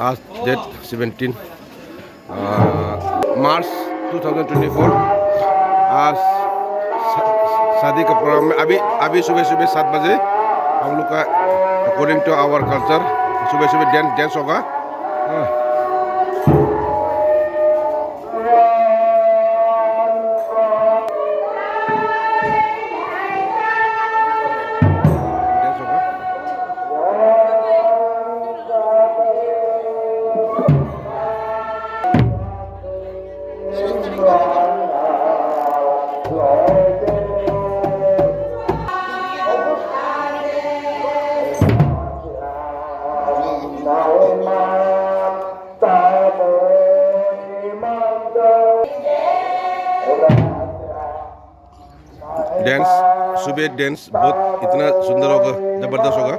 आज डेट 17 मार्च 2024। आज शादी का प्रोग्राम में अभी सुबह सुबह 7 बजे हम लोग का अकॉर्डिंग टू आवर कल्चर सुबह सुबह डांस होगा। डांस सुबह डांस बहुत इतना सुंदर होगा, जबरदस्त होगा।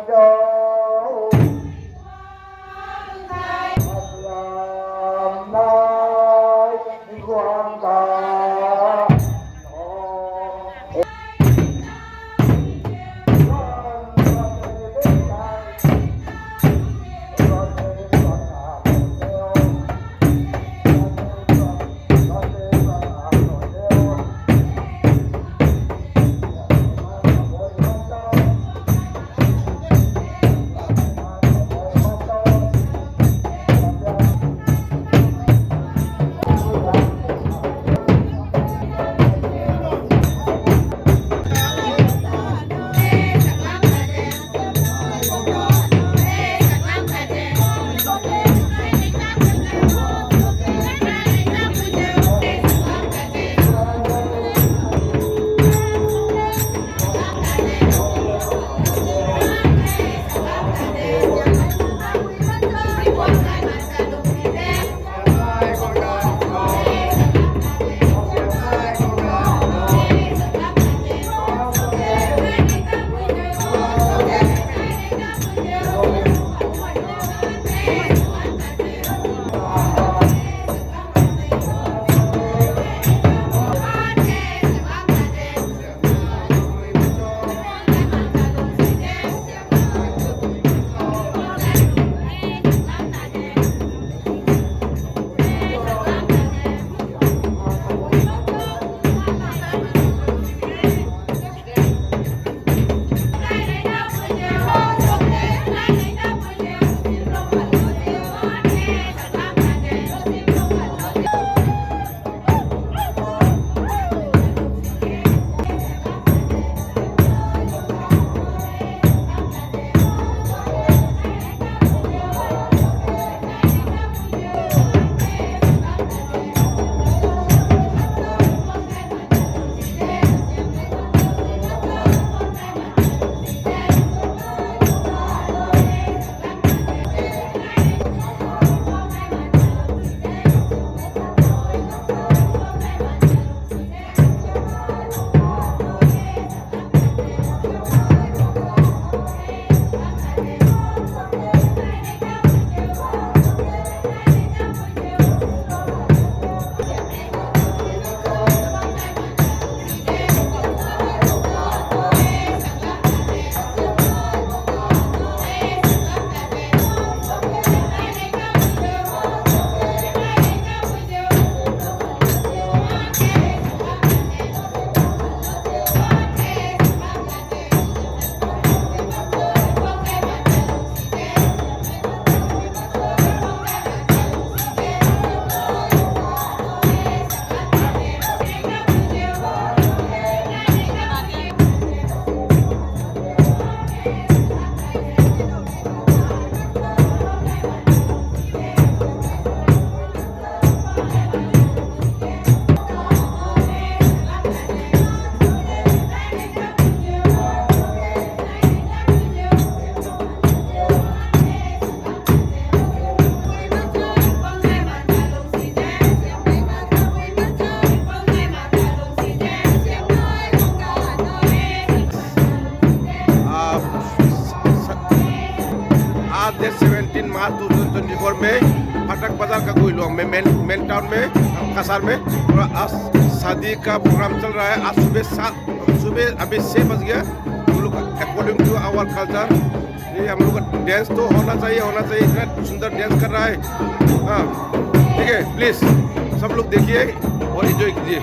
डेट 17 मार्च 2024 में फाटक बाजार का गुइलोंग में मेन टाउन में कसार में पूरा आज शादी का प्रोग्राम चल रहा है। आज सुबह अभी 6 बज गया। हम लोग अकॉर्डिंग टू आवर कल्चर ये हम लोग का डांस तो होना चाहिए, इतना सुंदर डांस कर रहा है। हाँ ठीक है, प्लीज़ सब लोग देखिए और एंजॉय कीजिए।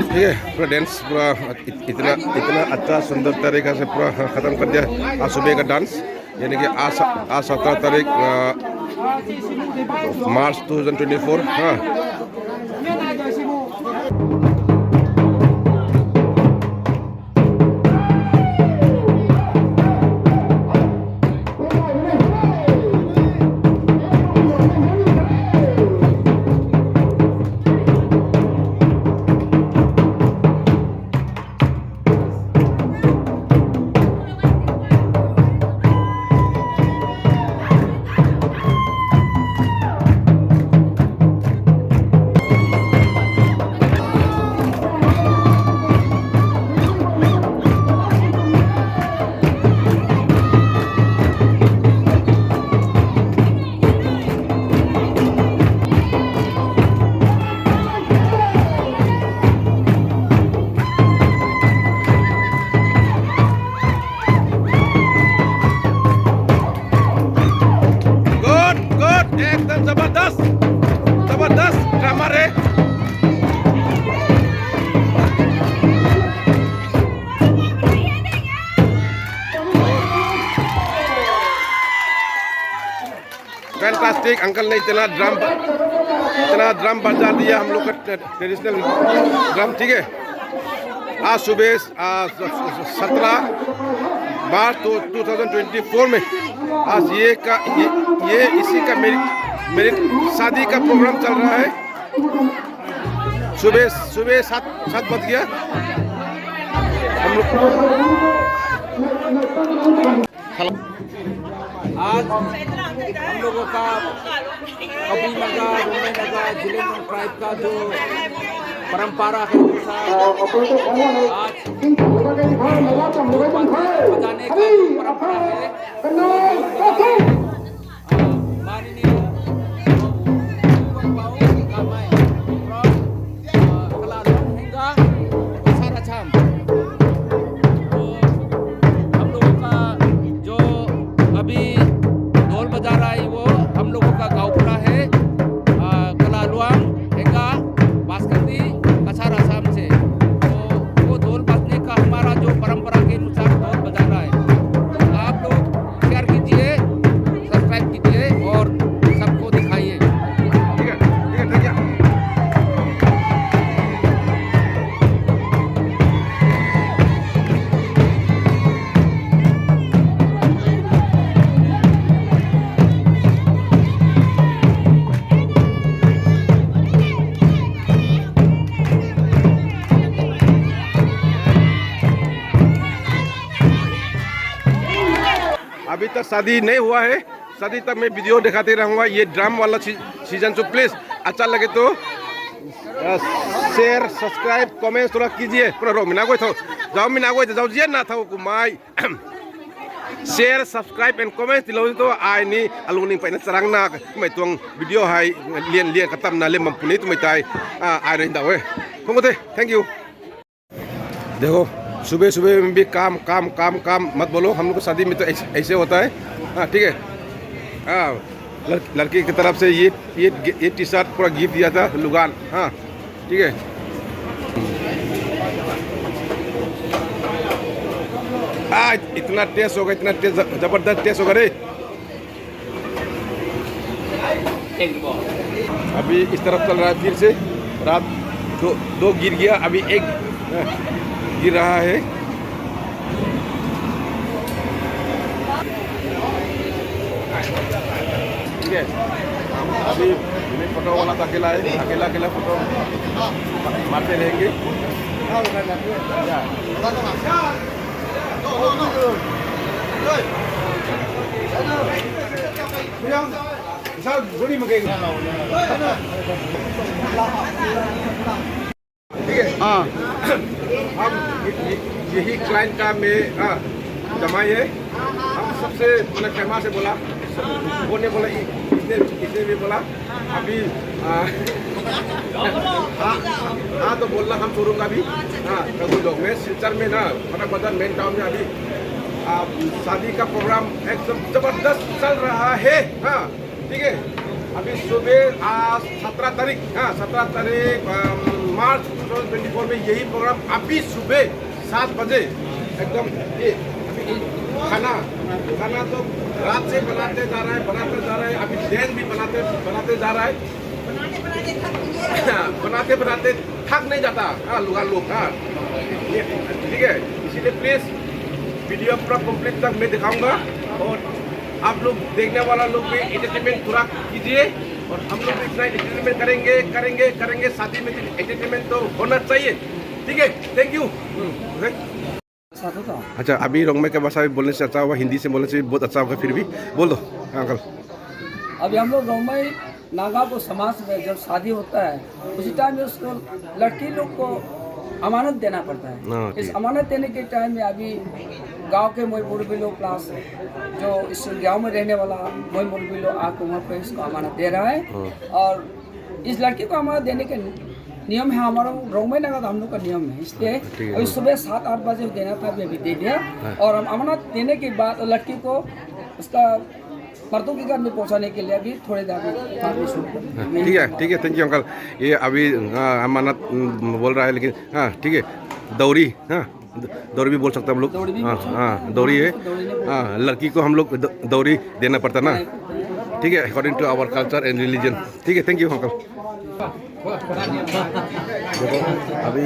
ठीक है, पूरा डांस पूरा इतना अच्छा सुंदर तरीका से पूरा ख़त्म कर दिया आज सुबह का डांस। यानी कि आज 17 तारीख मार्च 2024। हाँ एकदम जबरदस्त ड्रामा रे। फैंटास्टिक, अंकल ने इतना ड्रम बजा दिया हम लोग का ट्रेडिशनल ड्रम। ठीक है, आज सुबह 17 मार्च 2024 में आज ये इसी का मेरी शादी का प्रोग्राम चल रहा है। सुबह 7 बज गया हम लोग। आज हम लोगों का कबीर नगर, रुमे नगर, जिलेंद्र ट्राइब का जो परंपरा है आज बजाने का जो परंपरा है माननीय हम लोगों का जो अभी ढोल बजा रहा है वो हम लोगों का गाँव है कलालुआंग हेंगा बास्कती कछार आसाम से। तो वो ढोल बजने का हमारा जो परंपरा के अनुसार ढोल बजा रहा है। आप लोग शेयर कीजिए, सब्सक्राइब कीजिए और सबको दिखाइए। ठीक है, ठीक है। अभी तक शादी नहीं हुआ है, शादी तक मैं वीडियो दिखाते रहूँगा। ये ड्राम वाला सीजन। तो प्लीज़ अच्छा लगे तो शेयर, सब्सक्राइब, कमेंट थोड़ा कीजिए। पूरा रो मिना कोई जाओ मिना कोई जाओ जिया ना था कुमाई शेयर, सब्सक्राइब एंड कमेंट तिलो तो आई नी अलुनी पे सरंग ना मैं तुम वीडियो हाई लियन खत्म ना ले मपुनी तुम्हें ताई आई रही दावे थे। Thank you. देखो सुबह सुबह में भी काम काम काम काम मत बोलो। हम लोग को शादी में तो ऐसे होता है। हाँ ठीक है। हाँ लड़की की तरफ से ये टी शर्ट पूरा गिफ्ट दिया था लुगान। हाँ ठीक है। इतना टेस्ट होगा, इतना टेस्ट, जबरदस्त टेस्ट होगा रे। अभी इस तरफ चल रहा है फिर से, रात दो गिर गया, अभी एक गिर रहा है। ठीक है, अभी फोटो वाला तो अकेला है, अकेला फोटो मारते रहेंगे। ठीक है, हाँ हम यही क्लाइंट का में जमाई है। हम सबसे मैंने फेमस से बोला, वो ने बोला, इसने भी बोला अभी हाँ तो बोलना हम शुरू का भी। हाँ कबूल लोग में सिलचर में ना फटक बाजार मेन टाउन में अभी शादी का प्रोग्राम एकदम जबरदस्त चल रहा है। हाँ ठीक है, अभी सुबह 17 तारीख, हाँ 17 तारीख मार्च 2024 में यही प्रोग्राम अभी सुबह 7 बजे एकदम ये खाना तो रात से बनाते जा रहा है, अभी दिन भी बनाते जा रहा है, बनाते थक नहीं जाता। हाँ लोग हाँ ठीक है, इसीलिए प्लीज वीडियो पूरा कंप्लीट तक मैं दिखाऊंगा और आप लोग देखने वाला लोग भी एंटरटेनमेंट पूरा कीजिए और हम लोग इतना एंटरटेनमेंट करेंगे। शादी में एंटरटेनमेंट तो होना चाहिए। ठीक है, थैंक यू। अच्छा, अभी रोंगमे का भाषा भी बोलने से अच्छा होगा, हिंदी से बोलने से भी बहुत अच्छा होगा, फिर भी बोल दो अंकल। अभी हम लोग रोंगमे नागा को समाज में जब शादी होता है उसी टाइम में उसको लड़की लोग को अमानत देना पड़ता है। इस अमानत देने के टाइम में अभी गांव के मोई मुरबिलो प्लस जो इस गांव में रहने वाला मोई मुरबिलो आके वहाँ पे इसको अमानत दे रहा है। और इस लड़की को अमानत देने के नियम है हमारा रोंगमे नागा का हम लोग का नियम है, इसलिए अभी सुबह 7-8 बजे देना था, अभी दे दिया। और हम अमानत देने के बाद लड़की को उसका मर्दों के घर में पहुंचाने के लिए अभी थोड़े देर। ठीक है, थैंक यू अंकल। ये अभी अमानत बोल रहा है, लेकिन हाँ ठीक है, दौरी, हाँ दौरी भी बोल सकते हैं हम लोग। हाँ दौरी है, हाँ लड़की को हम लोग दौरी देना पड़ता ना। ठीक है, according to our culture and religion. ठीक है, थैंक यू अंकल। देखो अभी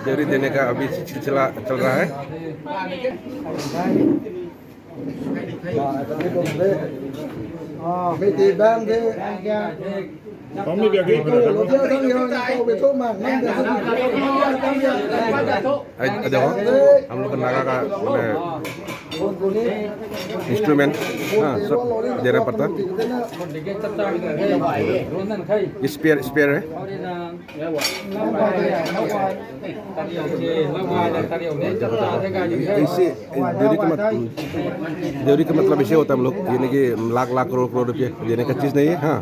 दौरी देने का अभी सिलसिला चल रहा है। देखो हम लोग का नागा का इंस्ट्रूमेंट हाँ सब देना पड़ता। स्पेयर है। इसे देवरी का मतलब इसे होता है हम लोग यानी कि लाख करोड़ रुपये देने का चीज़ नहीं है। हाँ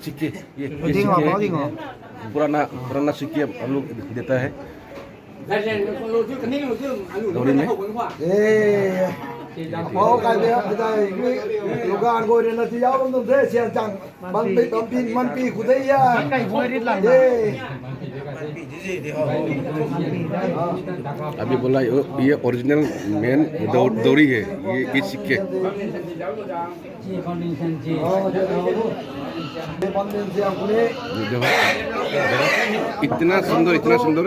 सिक्के ये पुराना सिक्के हम लोग देता है दौरी में। có cái này người ta lục gan ngồi đây là thì giáo không thế xe chẳng bằng pi của thế ya अभी बोला ये ओरिजिनल मेन दौरी है, ये सिक्के। इतना सुंदर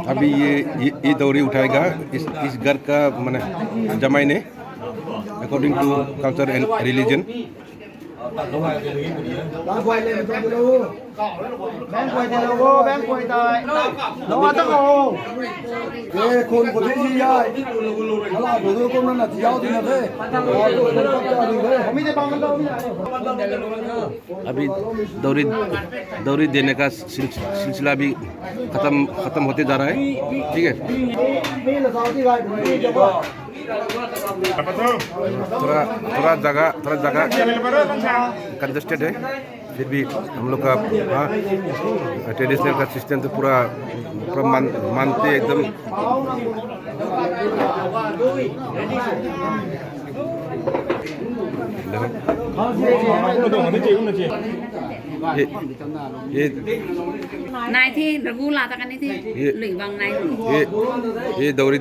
अभी अभी ये दौरी उठाएगा इस घर का माने जमाई ने according to culture and religion. đang quay lên trong đâu đang quay thì đâu đang quay tại nó ăn tao hồ cái con của thế gì vậy nó là của tôi công là thiếu thì là thế tôi không cho thì thế không biết bằng đâu अभी दौरी देने का सिलसिला भी खत्म होते जा रहा है ठीक है đây là sao thì lại थोड़ा जगह कंजस्टेड है फिर भी हम लोग का ट्रेडिशनल का सिस्टम तो पूरा मानते एकदम ये này thì rgu là ta cái này thì lụy bằng này ये दौरी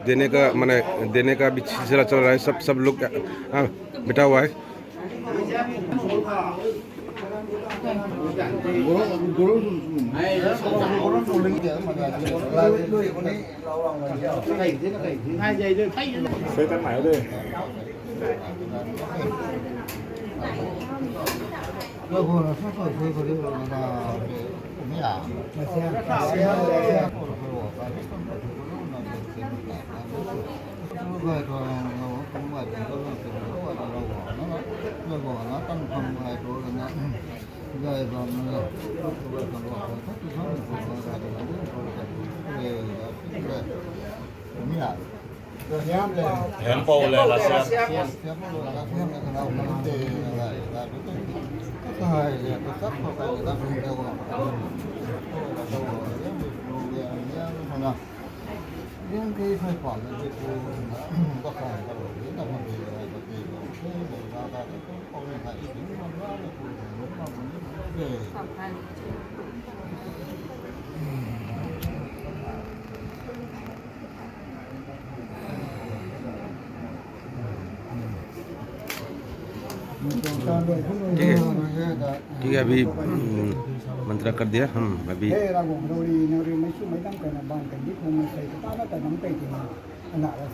देने का भी सिलसिला चल रहा है सब लोग बैठा हुआ है Hẻm bầu là xe. những cái phải quản là việc có phải là đối là một điều là một điều thế để ra cái không phải tính nó là lúc mà mình về ठीक है अभी मंत्रा कर दिया हम अभी thế là gồm nori mấy số mấy năm cái là bằng cái biết không mình thấy cái ta nó nắm tay thì mà anh nào là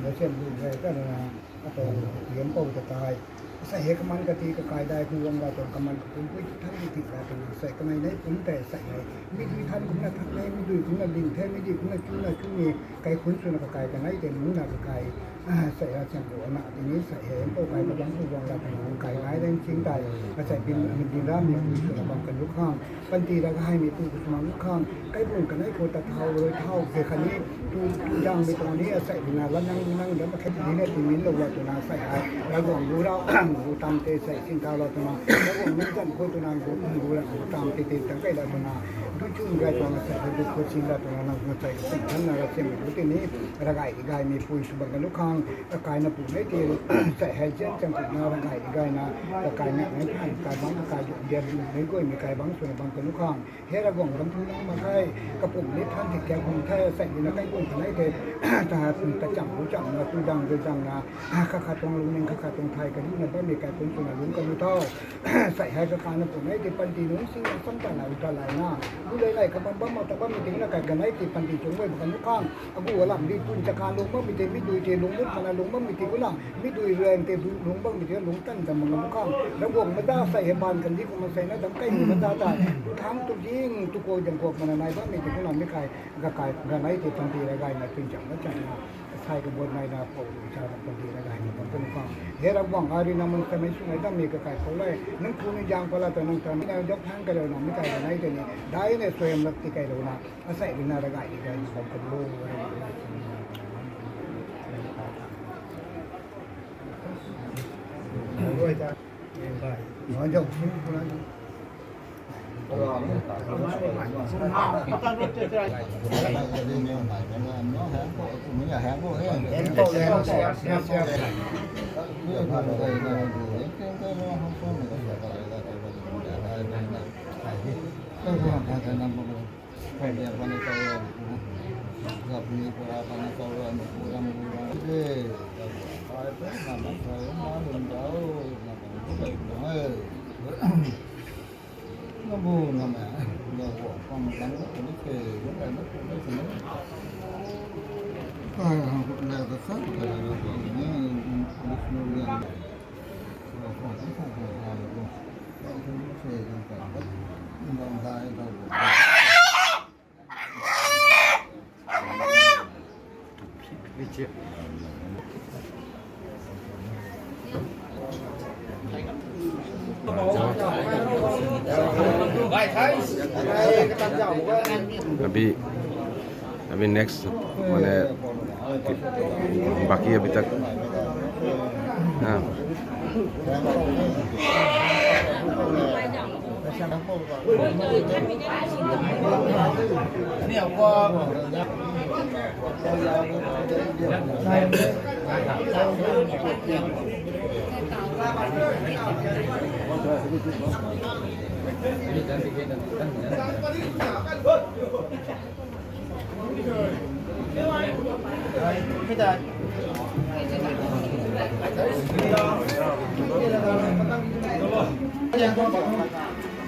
để xem về cái là cái hiến bầu cái tài sẽ hết cái món cái thì cái cài đại khu ông là trong cái món cũng quyết thắng đi thịt là từng sẽ cái này đấy cũng để sẽ này mi đi thân cũng là thằng này mi đi cũng là đình thế mi đi cũng là chú gì cái cuốn xuôi là cái này thì muốn là cái sẽ là chẳng của nạ thìนี้sẽเห็นตัวไก่กำลังวางระดับไก่ไม้เล่นชิงไก่ก็จะบินร่างมีคุยส่วนระบำกันลูกข้างปันตีแล้วก็ให้มีตู้กุศลลูกข้างใกล้ปุ่นกันให้โคตรเท่าเลยเท่าเคือคันนี้ตู้ย่างไปตรงนี้ใส่ดินาแล้วนั่งแล้วมาแค่ทีนี้เนี่ยทีนี้เราตัวนาใส่ให้แล้วก็รู้เรารู้ตามเตะใส่ชิงเท้าเราตัวนาแล้วก็มิ้นกันโคตรนารู้แล้วรู้ตามเตะตั้งใกล้เราตัวนาดูชุ่มไก่ตัวนาใส่ดูโคชิงเราตัวนาใส่สิ่งนั้นเราเชื่อมรู้ที่นี้ระไก่ไก่มีคุยส่วนกันลูกข้างไก่น่ะปุ่นไม่ตีใส่ให้เช่นจังปุ่นนาระไก่นะไก่เนี่ยไม่ใช่ไก่บางไก่เดียนไม่ก็มีไก่บางส่วนบางกันลูกข้างเฮระกงลำพูนมาให้กระปุ่นนี้ท่านที่แกคงแท้ใส่ในไก่ปุ่นไหนเด็ดแต่ตะจังรู้จังนะตู้ดังโดยจังนะข้าตรงลุงนึงข้าตรงไทยกันนี่นะต้องมีไก่ปุ่นส่วนลุงกันรู้เท่าใส่ให้กระคานะปุ่นไหนที่ปันตีนู้นสิ่งสำคัญนะอุตลายนะดูเลยไรกับบ้ามาแต่ว่ามีถึงนะไก่กันไหนที่ปันตีจงไว้กันลูกข้างอากูหลังดีปุ่นจะคาลุงบ้ามีเตมิดูเตลุงมุดขนาลุงบ้ามีเตกุล่ะมิดูเรื่องเตลุงบ้ามีเตลุงตั้งแต่มึงลูกข้างแล้ววงมาได้ใส่บานกันที่กูมาใส่นะดำใกล้มาได้ทุกทั้งทุกยิ่งทุกโกยังโกมันในบ้านมีแต่กุล่ะไม่ใครก็ไก่กันไหนที่ปันตีอะไรไก่นะจึงจังนะจังนะใช่กับบนในนาโปชาปันตีอะไรไก่เนี่ยผมเป็นฟังเฮรักวังอารีนามันจะไม่ช่วยต้องมีกระไก่เขาเลยนั่งคูนี่ยางพลาแต่นั่งตอนนี้ยกทั้งกันเลยนะไม่ไก่กันไหนแต่เนี่ยได้เนี่ยสวยมันตีไก่เลยนะอาศัยดินาอะไรไก่ไก่ผมเป็นลูกด้วยจ้ะnói dòng phim của nó nó buồn là mẹ giờ của con đánh nó cũng kề lúc này nó cũng đấy nó là cái khác là của nhé अभी अभी next मैंने बाकी अभी तक हाँ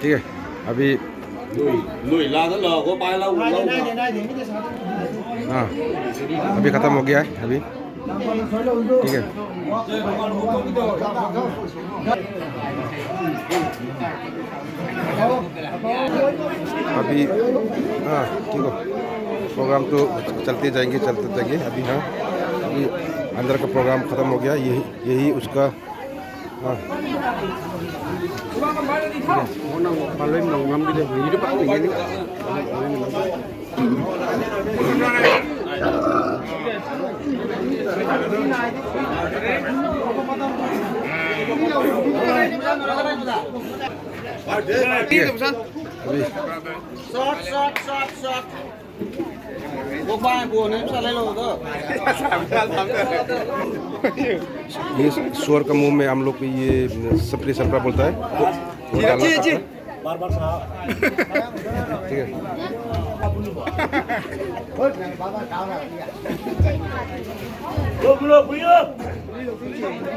ठीक है अभी lùi la nó lò có bay lâu lâu हाँ अभी ख़त्म हो गया है अभी ठीक है अभी हाँ ठीक है प्रोग्राम तो चलते जाएंगे अभी हाँ अभी अंदर का प्रोग्राम ख़त्म हो गया यही उसका हाँ có ba của nó sao lấy lô đó ये सुअर का मुंह में हम लोग ये सपरी सपरा बोलता है वो डालना पड़ता है। ठीक है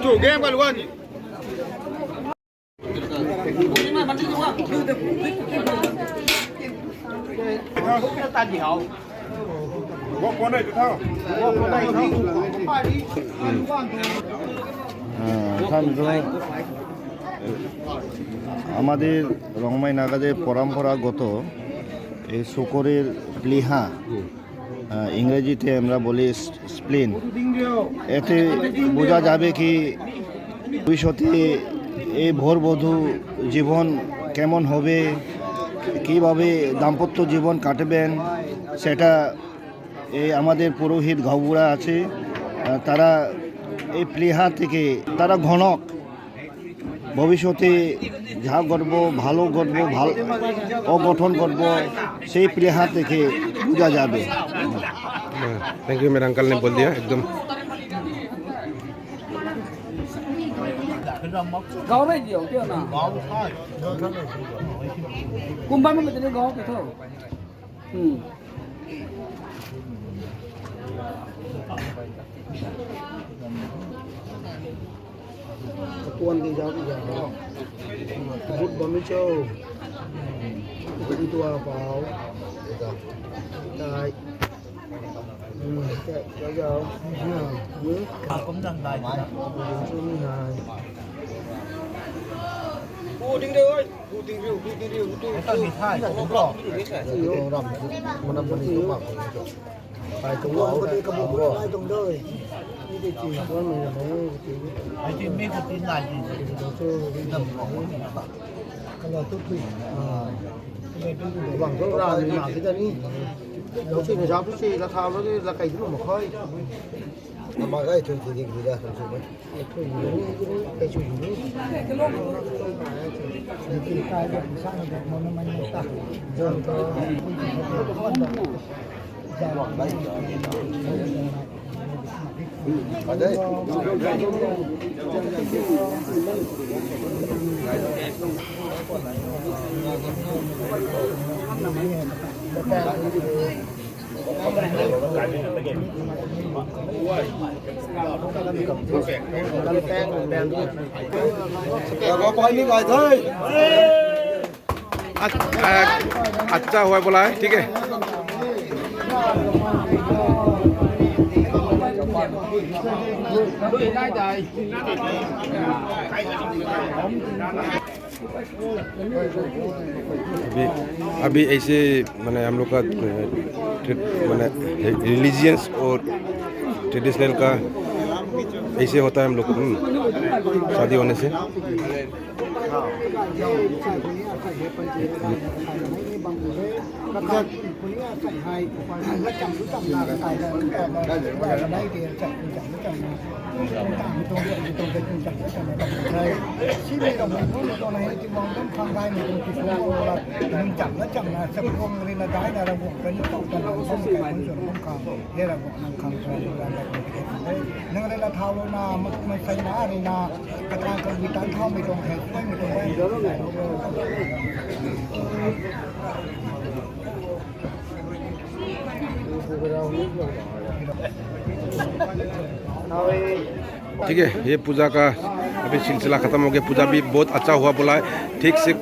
chủ game qua luôn আমাদের রংমাই নাগাদের পরম্পরাগত এই শূকরের প্লিহা ইংরেজিতে আমরা বলি স্প্লিন এতে বোঝা যাবে কি ভবিষ্যতে এই ভোরবধূ জীবন কেমন হবে কিভাবে দাম্পত্য জীবন কাটবেন সেটা এই আমাদের পুরোহিত ঘাউরা আছে তারা এই প্লিহা থেকে তারা ঘনক ভবিষ্যতে যা করব ভালো করব ভালো অগঠন করব সেই প্লেহা থেকে বোঝা যাবে थैंक यू मेरे अंकल ने बोल दिया एकदम गाँव में दियो क्यों ना कुंभा में कितने गाँव के थे tuan đi giáo bút bấm châu đi tua vào đại chạy vào cũng đang đại số 12 cô tiếng điêu ơi cô tiếng điêu tao bị thai cũng có nhiều rầm mà nằm bênนี้ก็phải cũng có cái cái bộ cái trong đờiนี่จะจีบว่ามันจะไม่ไอ้ที่ไม่คนที่ไหนเราเจอเป็นดำก็เราทุกทีหวังต้องราหนาที่จะนี่เราช่วยในชาวพุทธีราคาแล้วนี่ราคาที่มันไม่ค่อยมาได้ถึงที่นี่ได้ถึงไหมถึงนี่ไปช่วยนี่ที่กายแบบสร้างแบบมันตักจนก็จะหวังได้ở đây có coi như vậy thôi अच्छा हुआ बोला है ठीक है अभी ऐसे मैंने हम लोग का मैंने रिलीजियंस और ट्रेडिशनल का ऐसे होता है हम लोग शादी होने से। ठीक है, ये पूजा का अभी सिलसिला ख़त्म हो गया। पूजा भी बहुत अच्छा हुआ बोला है, ठीक से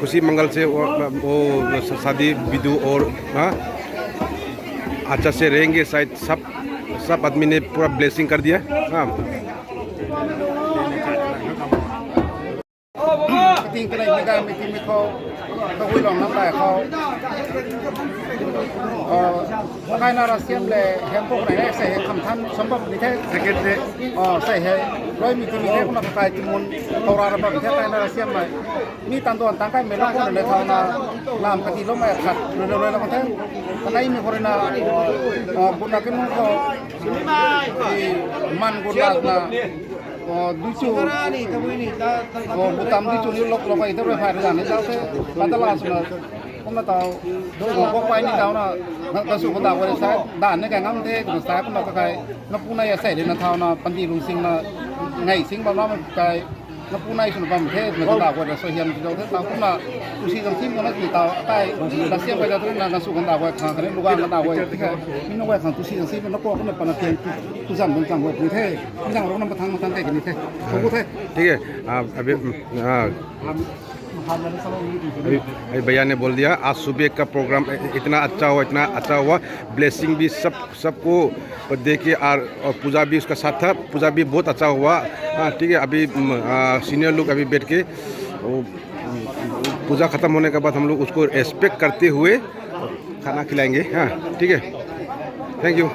खुशी मंगल से वो शादी विधु और हाँ अच्छा से रहेंगे शायद। सब आदमी ने पूरा ब्लेसिंग कर दिया। हाँ Meeting cái này mới ra meeting mới khâu, tôi vui lòng lắm lại khâu. Hai nào là xem là hem phố này sẽ cầm thân sắm bắp như thế, sẽ cái thế, sẽ hệ, rồi meeting như thế cũng là cái chỉ muốn tàu ra bắp như thế này là xem này, mi tan tuần tan cái mấy lúc cũng là thằng là làm cái gì lúc mà khát, rồi là cái thế, cái này mình coi là, buồn là cái món khâu, man buồn là ducu, butam ducu ni lok lokai itu berapa hari ni? Jadi kata lah sudah, kamu tahu, kau kau ini tahu na, kalau suka tahu kalau saya, dah ni kan kamu teh, kalau saya pun nak kai, nak punai ya saya, nak tahu na pandi lungsing na, ngai sing bawa na kai, nak punai sudah paham teh, nak tahu kalau sohian jauh teh, tahu na, usi jangkim mana kita tahu, kai, nasi apa jatuh nak suka tahu kalau kan luar nak tahu, ini nak kalau usi jangkim nak kau nak pernah tiang, tu zaman bentang buat ni teh, bentang orang nak petang teh ni teh, aku teh. ठीक है, अभी भैया ने बोल दिया आज सुबह का प्रोग्राम इतना अच्छा हुआ। ब्लेसिंग भी सबको दे के और पूजा भी उसका साथ था। पूजा भी बहुत अच्छा हुआ। हाँ ठीक है, अभी सीनियर लोग अभी बैठ के पूजा ख़त्म होने के बाद हम लोग उसको रेस्पेक्ट करते हुए खाना खिलाएंगे। हाँ ठीक है, थैंक यू।